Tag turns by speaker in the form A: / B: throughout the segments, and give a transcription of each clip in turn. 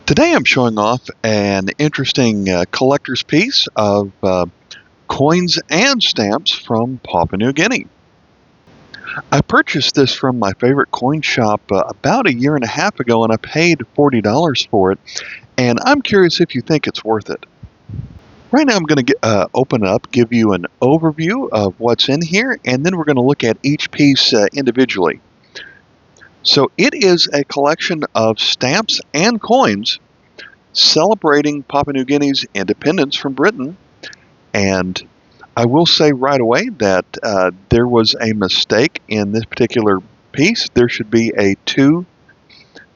A: Today I'm showing off an interesting collector's piece of coins and stamps from Papua New Guinea. I purchased this from my favorite coin shop about a year and a half ago, and I paid $40 for it, and I'm curious if you think it's worth it. Right now I'm going to open it up, give you an overview of what's in here, and then we're going to look at each piece individually. So it is a collection of stamps and coins celebrating Papua New Guinea's independence from Britain. And I will say right away that there was a mistake in this particular piece. There should be a 2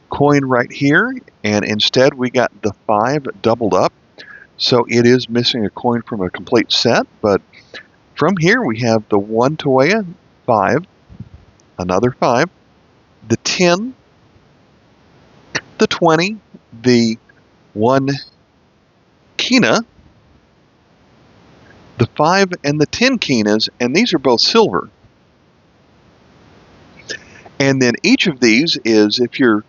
A: coin right here, and instead we got the 5 doubled up. So it is missing a coin from a complete set, but from here we have the 1 Tuea 5, another 5, the 10, the 20, the 1 kina, the 5 and the 10 kinas, and these are both silver. And then each of these is, if you're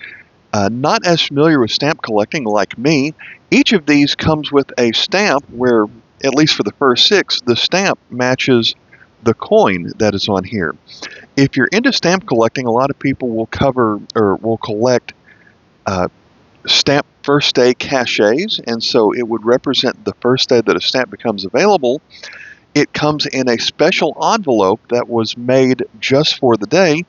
A: not as familiar with stamp collecting like me, each of these comes with a stamp where, at least for the first 6, the stamp matches the coin that is on here. If you're into stamp collecting, a lot of people will collect stamp first day cachets, and so it would represent the first day that a stamp becomes available. It comes in a special envelope that was made just for the day,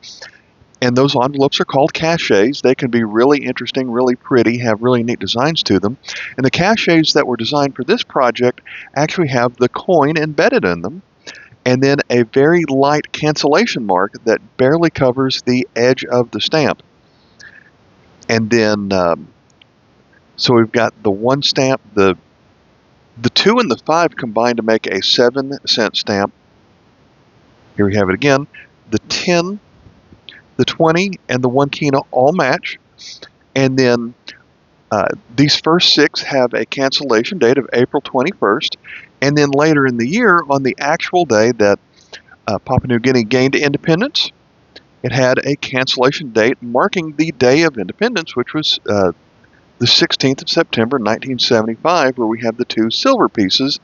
A: and those envelopes are called cachets. They can be really interesting, really pretty, have really neat designs to them. And the cachets that were designed for this project actually have the coin embedded in them, and then a very light cancellation mark that barely covers the edge of the stamp. And then so we've got the 1 stamp, the 2 and the 5 combined to make a 7-cent stamp. Here we have it again. The 10, the 20, and the 1 kina all match. And then these first 6 have a cancellation date of April 21st. And then later in the year, on the actual day that Papua New Guinea gained independence, it had a cancellation date marking the day of independence, which was the 16th of September 1975, where we have the 2 silver pieces.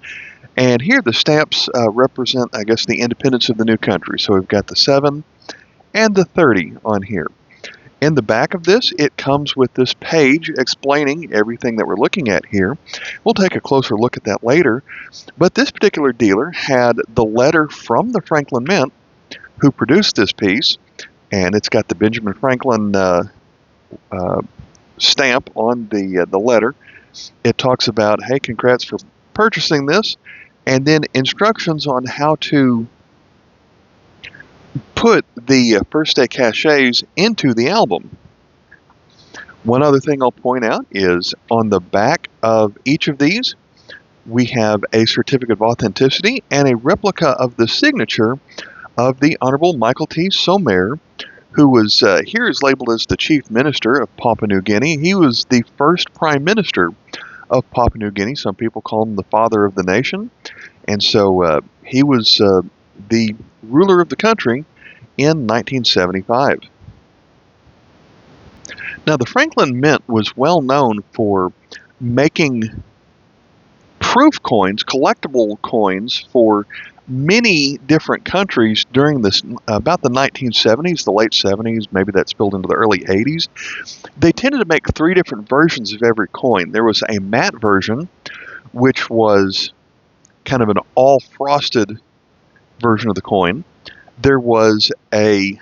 A: And here the stamps represent, I guess, the independence of the new country. So we've got the 7 and the 30 on here. In the back of this, it comes with this page explaining everything that we're looking at here. We'll take a closer look at that later. But this particular dealer had the letter from the Franklin Mint, who produced this piece, and it's got the Benjamin Franklin stamp on the letter. It talks about, hey, congrats for purchasing this, and then instructions on how to put the first day cachets into the album. One other thing I'll point out is on the back of each of these, we have a certificate of authenticity and a replica of the signature of the Honorable Michael T. Somare, who was here is labeled as the Chief Minister of Papua New Guinea. He was the first Prime Minister of Papua New Guinea. Some people call him the Father of the Nation. And so he was the ruler of the country in 1975. Now, the Franklin Mint was well known for making proof coins, collectible coins, for many different countries during this, about the 1970s, the late 70s, maybe that spilled into the early 80s. They tended to make 3 different versions of every coin. There was a matte version, which was kind of an all-frosted version of the coin. There was a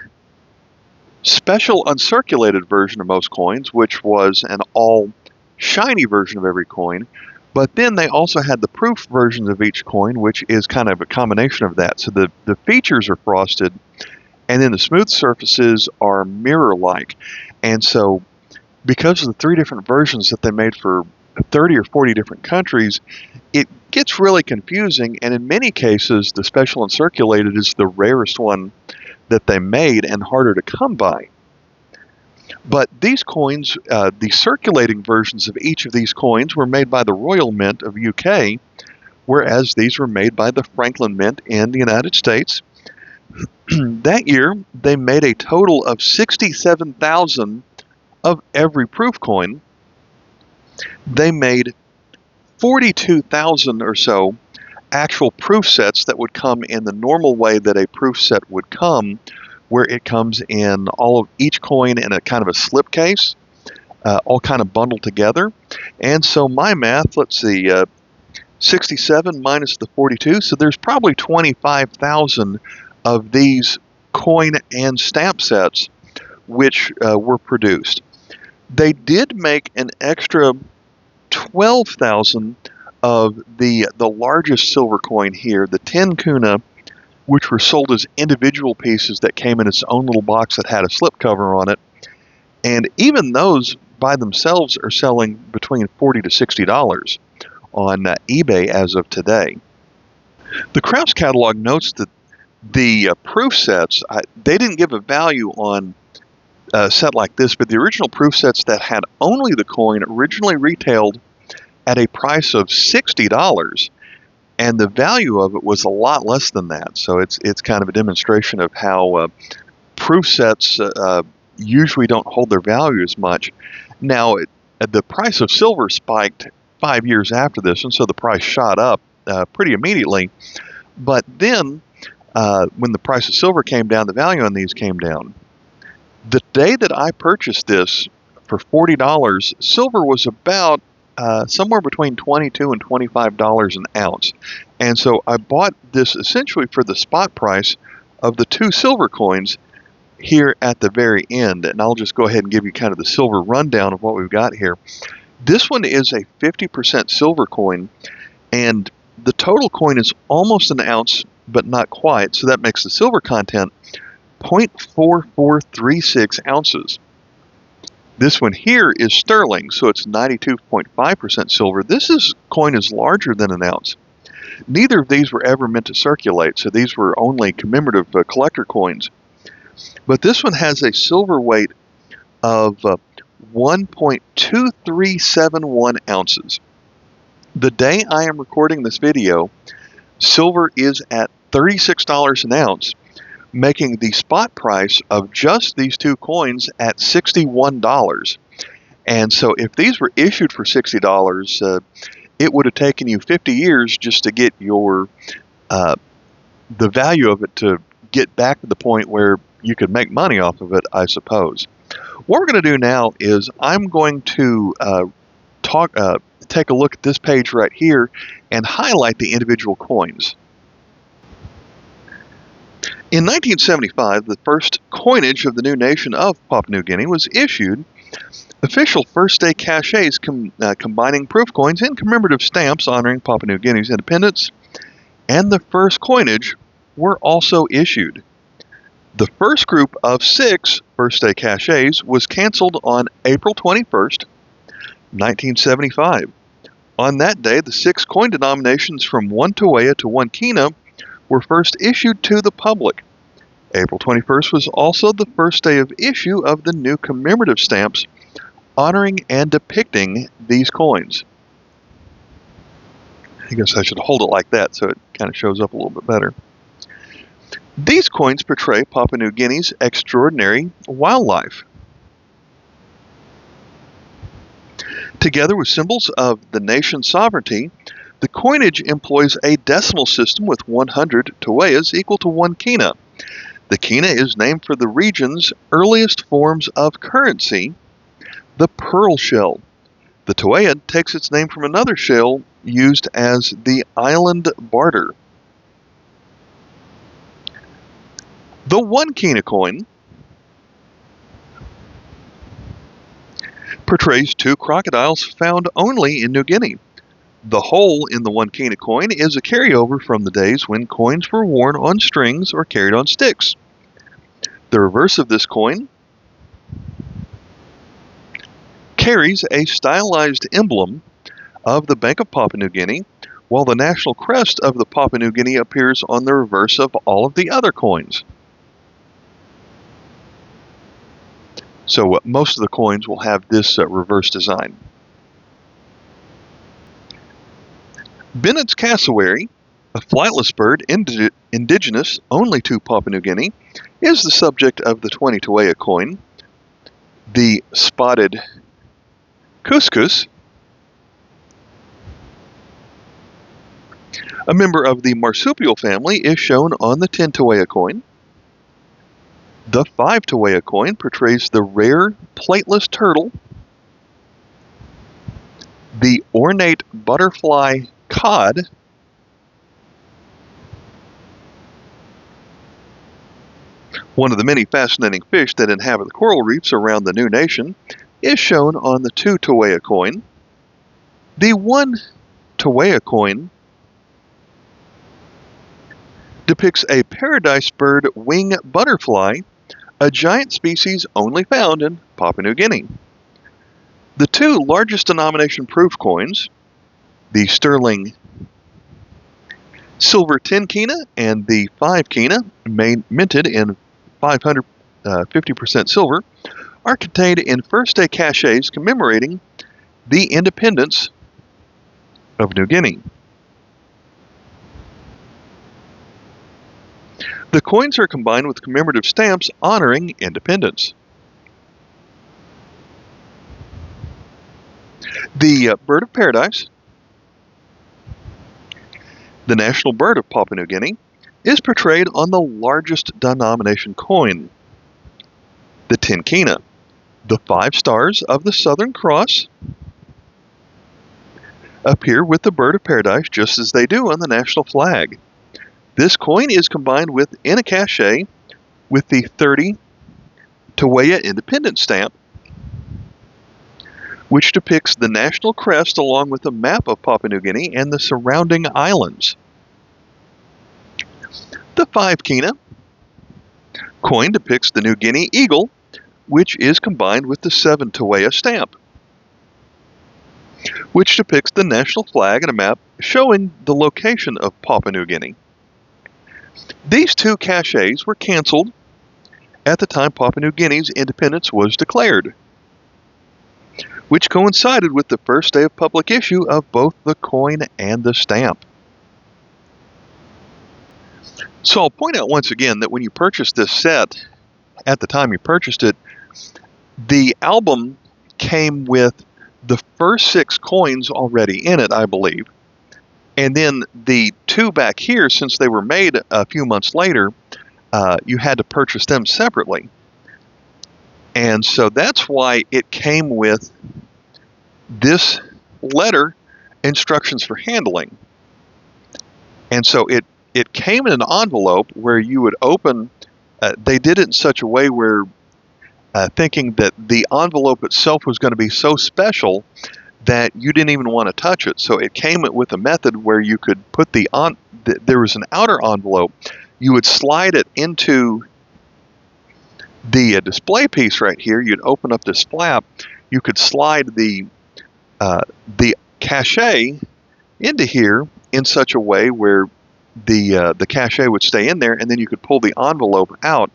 A: special uncirculated version of most coins, which was an all-shiny version of every coin. But then they also had the proof versions of each coin, which is kind of a combination of that. So the features are frosted, and then the smooth surfaces are mirror-like. And so because of the 3 different versions that they made for 30 or 40 different countries, it gets really confusing, and in many cases, the special uncirculated is the rarest one that they made and harder to come by. But these coins, the circulating versions of each of these coins were made by the Royal Mint of UK, whereas these were made by the Franklin Mint in the United States. That year, they made a total of 67,000 of every proof coin, They made 42,000 or so actual proof sets that would come in the normal way that a proof set would come, where it comes in all of each coin in a kind of a slip case, all kind of bundled together. And so my math, let's see, 67 minus the 42, so there's probably 25,000 of these coin and stamp sets which were produced. They did make an extra 12,000 of the largest silver coin here, the 10 kuna, which were sold as individual pieces that came in its own little box that had a slipcover on it. And even those by themselves are selling between $40 to $60 on eBay as of today. The Kraus catalog notes that the proof sets, they didn't give a value on a set like this, but the original proof sets that had only the coin originally retailed at a price of $60, and the value of it was a lot less than that. So it's kind of a demonstration of how proof sets usually don't hold their value as much. Now, the price of silver spiked 5 years after this, and so the price shot up pretty immediately. But then, when the price of silver came down, the value on these came down. The day that I purchased this for $40, silver was about somewhere between $22 and $25 an ounce. And so I bought this essentially for the spot price of the two silver coins here at the very end. And I'll just go ahead and give you kind of the silver rundown of what we've got here. This one is a 50% silver coin, and the total coin is almost an ounce, but not quite. So that makes the silver content 0.4436 ounces. This one here is sterling, so it's 92.5% silver. This coin is larger than an ounce. Neither of these were ever meant to circulate, so these were only commemorative collector coins. But this one has a silver weight of 1.2371 ounces. The day I am recording this video, silver is at $36 an ounce, making the spot price of just these two coins at $61. And so if these were issued for $60, it would have taken you 50 years just to get your the value of it to get back to the point where you could make money off of it, I suppose. What we're going to do now is I'm going to take a look at this page right here and highlight the individual coins. In 1975, the first coinage of the new nation of Papua New Guinea was issued. Official first-day cachets combining proof coins and commemorative stamps honoring Papua New Guinea's independence, and the first coinage were also issued. The first group of 6 first-day cachets was canceled on April 21st, 1975. On that day, the 6 coin denominations from 1 Tuea to 1 Kina were first issued to the public. April 21st was also the first day of issue of the new commemorative stamps honoring and depicting these coins. I guess I should hold it like that so it kind of shows up a little bit better. These coins portray Papua New Guinea's extraordinary wildlife. Together with symbols of the nation's sovereignty, the coinage employs a decimal system with 100 tueas equal to 1 kina. The kina is named for the region's earliest forms of currency, the pearl shell. The tuea takes its name from another shell used as the island barter. The 1 kina coin portrays 2 crocodiles found only in New Guinea. The hole in the 1 kina coin is a carryover from the days when coins were worn on strings or carried on sticks. The reverse of this coin carries a stylized emblem of the Bank of Papua New Guinea, while the national crest of the Papua New Guinea appears on the reverse of all of the other coins. So most of the coins will have this reverse design. Bennett's cassowary, a flightless bird indigenous only to Papua New Guinea, is the subject of the 20 tuea coin. The spotted couscous A member of the marsupial family is shown on the 10 Tawea coin. The 5 Tawea coin portrays the rare plateless turtle. The ornate butterfly cod. One of the many fascinating fish that inhabit the coral reefs around the new nation is shown on the 2 Tawea coin. The 1 Tawea coin depicts a paradise bird wing butterfly, a giant species only found in Papua New Guinea. The 2 largest denomination proof coins, the sterling silver 10 kina and the 5 kina, minted in 550% silver, are contained in first day cachets commemorating the independence of New Guinea. The coins are combined with commemorative stamps honoring independence. The bird of paradise, the national bird of Papua New Guinea, is portrayed on the largest denomination coin, the 10 kina. The 5 stars of the Southern Cross appear with the bird of paradise just as they do on the national flag. This coin is combined in a cachet with the 30 Tawea independence stamp, which depicts the national crest along with a map of Papua New Guinea and the surrounding islands. The 5 kina coin depicts the New Guinea eagle, which is combined with the 7 Tawea stamp, which depicts the national flag and a map showing the location of Papua New Guinea. These 2 cachets were canceled at the time Papua New Guinea's independence was declared, which coincided with the first day of public issue of both the coin and the stamp. So I'll point out once again that when you purchase this set, at the time you purchased it, the album came with the first 6 coins already in it, I believe. And then the 2 back here, since they were made a few months later, you had to purchase them separately. And so that's why it came with this letter, instructions for handling. And so it came in an envelope where you would open, they did it in such a way where thinking that the envelope itself was going to be so special that you didn't even want to touch it. So it came with a method where you could put there was an outer envelope. You would slide it into the display piece right here. You'd open up this flap. You could slide the cachet into here in such a way where the cachet would stay in there, and then you could pull the envelope out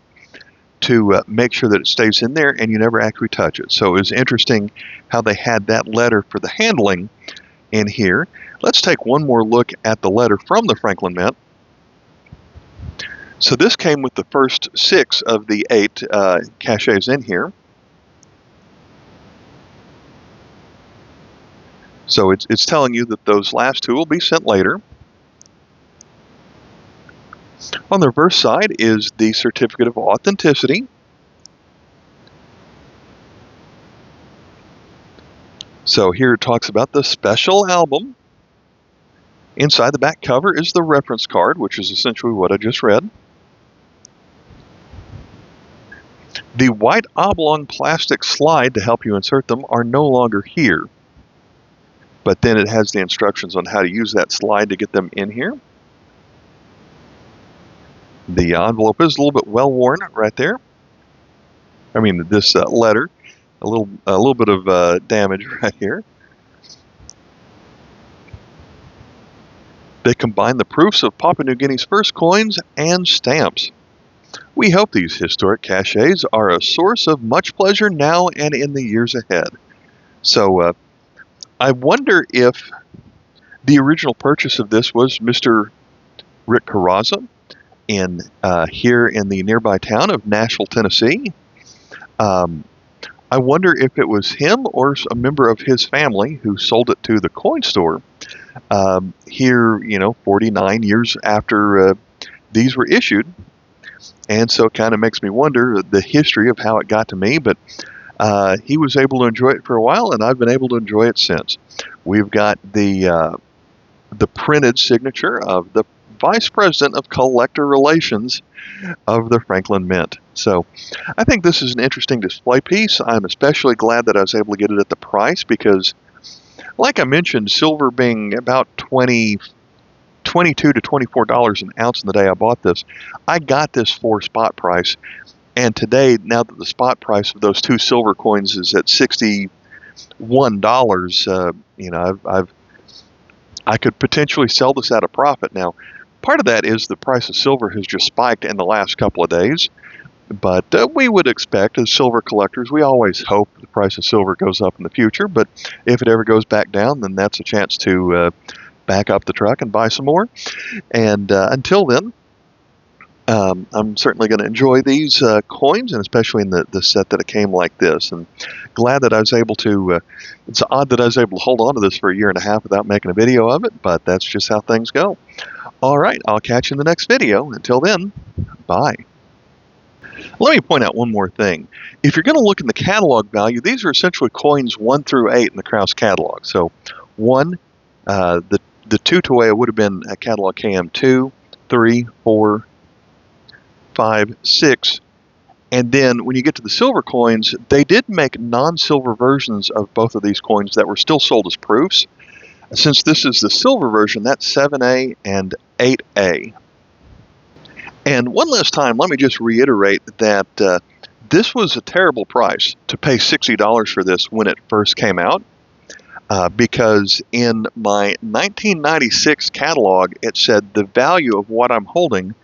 A: to make sure that it stays in there and you never actually touch it. So it was interesting how they had that letter for the handling in here. Let's take one more look at the letter from the Franklin Mint. So this came with the first 6 of the 8 cachets in here. So it's telling you that those last 2 will be sent later. On the reverse side is the certificate of authenticity. So here it talks about the special album. Inside the back cover is the reference card, which is essentially what I just read. The white oblong plastic slide to help you insert them are no longer here. But then it has the instructions on how to use that slide to get them in here. The envelope is a little bit well worn right there. I mean, this letter, a little bit of damage right here. They combine the proofs of Papua New Guinea's first coins and stamps. We hope these historic cachets are a source of much pleasure now and in the years ahead. So I wonder if the original purchase of this was Mr. Rick Carrazza here in the nearby town of Nashville, Tennessee. I wonder if it was him or a member of his family who sold it to the coin store. Here, 49 years after these were issued. And so it kind of makes me wonder the history of how it got to me. But he was able to enjoy it for a while, and I've been able to enjoy it since. We've got the printed signature of the Vice President of Collector Relations of the Franklin Mint. So I think this is an interesting display piece. I'm especially glad that I was able to get it at the price because, like I mentioned, silver being about $22 to $24 an ounce in the day I bought this, I got this for spot price. And today, now that the spot price of those two silver coins is at $61, I could potentially sell this at a profit. Now, part of that is the price of silver has just spiked in the last couple of days. But we would expect, as silver collectors, we always hope the price of silver goes up in the future. But if it ever goes back down, then that's a chance to back up the truck and buy some more. And until then, I'm certainly going to enjoy these coins, and especially in the set that it came like this. And glad that I was able to, it's odd that I was able to hold on to this for a year and a half without making a video of it, but that's just how things go. All right, I'll catch you in the next video. Until then, bye. Let me point out one more thing. If you're going to look in the catalog value, these are essentially coins 1 through 8 in the Krause catalog. So 1, the 2 Toea would have been a catalog KM 2, 3, 4, 5, 6, and then when you get to the silver coins, they did make non-silver versions of both of these coins that were still sold as proofs. Since this is the silver version, that's 7A and 8A. And one last time, let me just reiterate that this was a terrible price to pay $60 for this when it first came out, because in my 1996 catalog, it said the value of what I'm holding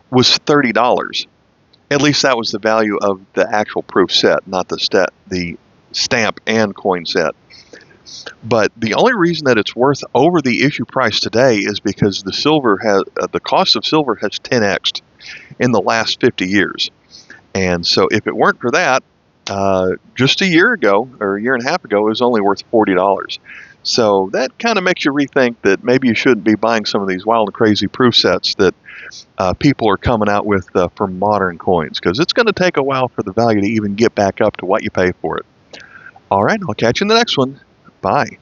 A: was $30. At least that was the value of the actual proof set, not the stamp and coin set. But the only reason that it's worth over the issue price today is because the cost of silver has 10x'd in the last 50 years. And so if it weren't for that, just a year ago, or a year and a half ago, it was only worth $40. So that kind of makes you rethink that maybe you shouldn't be buying some of these wild and crazy proof sets that people are coming out with for modern coins, because it's going to take a while for the value to even get back up to what you pay for it. All right, I'll catch you in the next one. Bye.